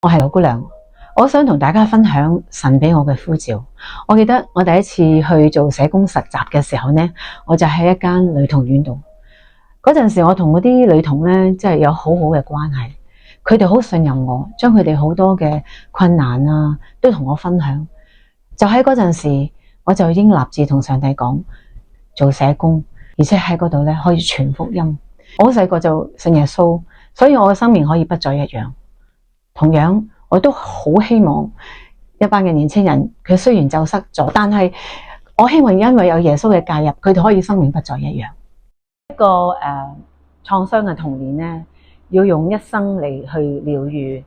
我係劉姑娘，我想同大家分享神俾我嘅呼召。我記得我第一次去做社工實習嘅時候呢，我就喺一間女童院度。嗰陣時我同嗰啲女童呢，真係有好好嘅關係，佢哋好信任我，將佢哋好多嘅困難啊，都同我分享。就喺嗰陣時，我就已經立志同上帝講做社工，而且喺嗰度呢可以傳福音。我好細個就信耶穌，所以我嘅生命可以不再一樣。同樣，我都好希望一班嘅年輕人，佢雖然走失咗，但係我希望因為有耶穌嘅介入，佢哋可以生命不再一樣。一個創傷嘅童年呢，要用一生嚟去療癒，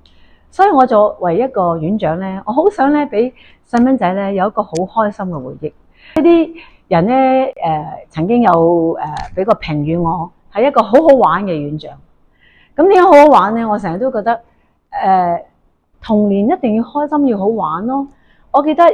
所以我作為一個院長呢，我好想呢俾細蚊仔呢有一個好開心嘅回憶。呢啲人呢，曾經有俾個評語我係一個好好玩嘅院長。咁點解好好玩呢？我成日都覺得童年一定要開心要好玩咯。我記得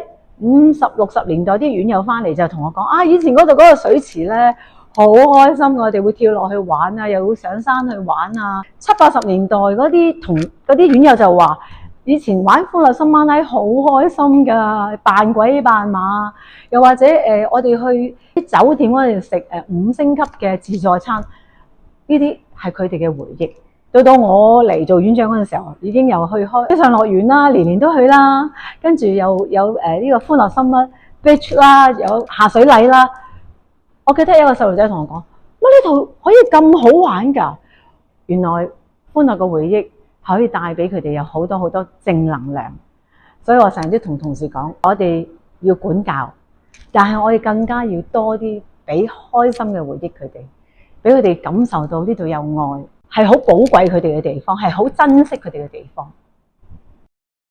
50、60年代啲院友翻嚟就同我講啊，以前嗰度嗰個水池咧好開心，我哋會跳落去玩啊，又會上山去玩啊。70、80年代嗰啲院友就話，以前玩歡樂心晚禮好開心噶，扮鬼扮馬，又或者我哋去啲酒店嗰度食5星級嘅自助餐，呢啲係佢哋嘅回憶。到我嚟做院長嗰陣時候，已經又去開水上樂園啦，年年都去啦。跟住又有呢個歡樂心啦 beach 啦，有下水禮啦。我記得有個細路仔同我講：乜呢度可以咁好玩㗎？原來歡樂嘅回憶可以帶俾佢哋有好多好多正能量。所以我成日都同同事講，我哋要管教，但係我哋更加要多啲俾開心嘅回憶佢哋，俾佢哋感受到呢度有愛。係好寶貴佢哋嘅地方，係好珍惜佢哋嘅地方。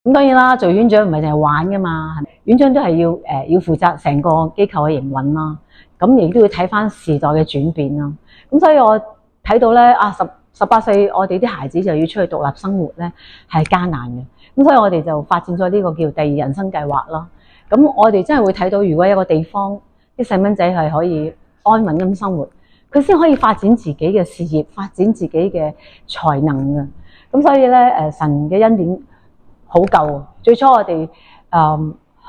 咁當然啦，做院長唔係淨係玩噶嘛，院長都係要負責成個機構嘅營運啦。咁亦都要睇翻時代嘅轉變啦。咁所以我睇到咧18歲我哋啲孩子就要出去獨立生活咧，係艱難嘅。咁所以我哋就發展咗呢個叫第二人生計劃啦。咁我哋真係會睇到，如果有個地方啲細蚊仔係可以安穩咁生活，佢先可以發展自己嘅事業，發展自己嘅才能嘅。咁所以咧，神嘅恩典好夠。最初我哋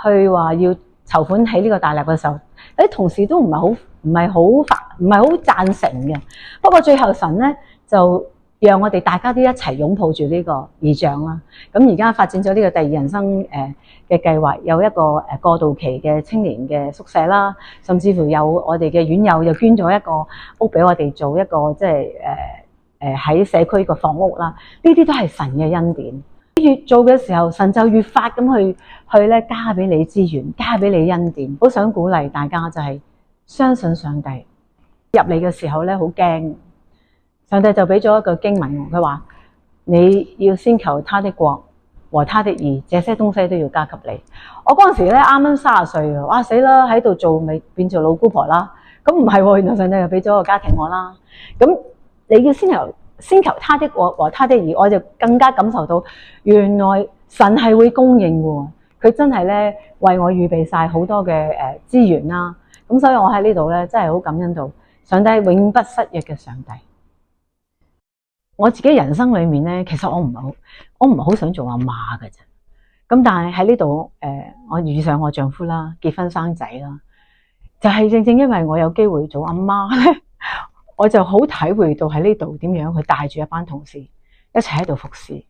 去話要籌款起呢個大立嘅時候，啲同事都唔係好贊成嘅。不過最後神咧就讓我哋大家都一齊擁抱住呢個異象啦。咁而家發展咗呢個第二人生嘅計劃，有一個過渡期嘅青年嘅宿舍啦，甚至乎有我哋嘅院友又捐咗一個屋俾我哋做一個即係喺社區個房屋啦。呢啲都係神嘅恩典。越做嘅時候，神就越發咁去咧加俾你資源，加俾你恩典。好想鼓勵大家就係相信上帝。入嚟嘅時候咧好驚，上帝就俾咗一個經文，佢話你要先求他的國和他的義，這些東西都要加給你。我嗰陣時咧啱啱30歲啊，哇死啦，喺度做咪變做老姑婆啦。咁唔係喎，原來上帝又俾咗個家庭我啦。咁你要先求他的國和他的義，我就更加感受到原來神係會供應喎。佢真係咧為我預備晒好多嘅資源啦。咁所以我喺呢度咧真係好感恩到上帝係永不失約嘅上帝。我自己人生裏面咧，其實我唔係好想做阿媽嘅啫。咁但係喺呢度我遇上我丈夫啦，結婚生仔啦，就係正正因為我有機會做阿媽咧，我就好體會到喺呢度點樣去帶住一班同事一齊喺度服侍，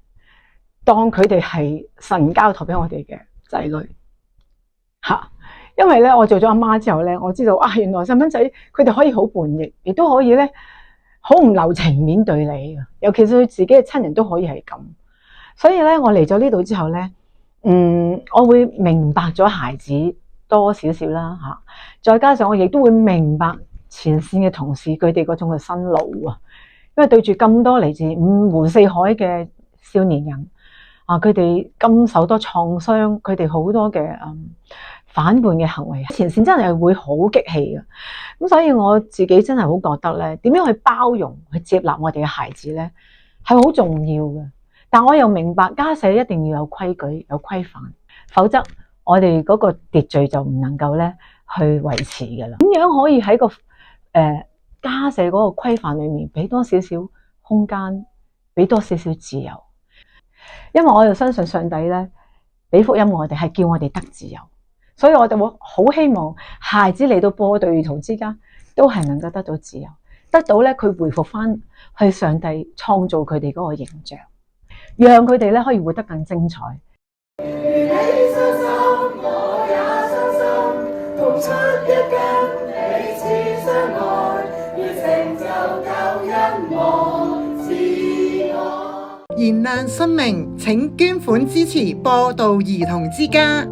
當佢哋係神交託俾我哋嘅仔女嚇。因為咧我做咗阿媽之後咧，我知道啊，原來細蚊仔佢哋可以好叛逆，亦都可以咧好唔留情面對你嘅，尤其是佢自己嘅親人都可以係咁。所以咧我嚟咗呢度之後咧，我會明白咗孩子多少少啦嚇，再加上我亦都會明白前線嘅同事佢哋嗰種嘅辛勞啊，因為對住咁多嚟自五湖四海嘅少年人啊，佢哋咁受多創傷，佢哋好多嘅反叛嘅行為，前線真係會好激氣嘅。咁所以我自己真係好覺得咧，點樣去包容去接納我哋嘅孩子咧，係好重要嘅。但我又明白家社一定要有規矩有規範，否則我哋嗰個秩序就唔能夠咧去維持㗎啦。點樣可以喺個家社嗰個規範裏面俾多少少空間，俾多少少自由？因為我就相信上帝咧俾福音我哋係叫我哋得自由，所以我哋會好希望孩子嚟到播道兒童之家都係能夠得到自由，得到咧佢回復翻去上帝創造佢哋嗰個形象，讓佢哋咧可以活得更精彩。如你傷心，我也傷心，同出一根，彼此相愛，要成就救恩我自我。燃亮生命，請捐款支持播道兒童之家。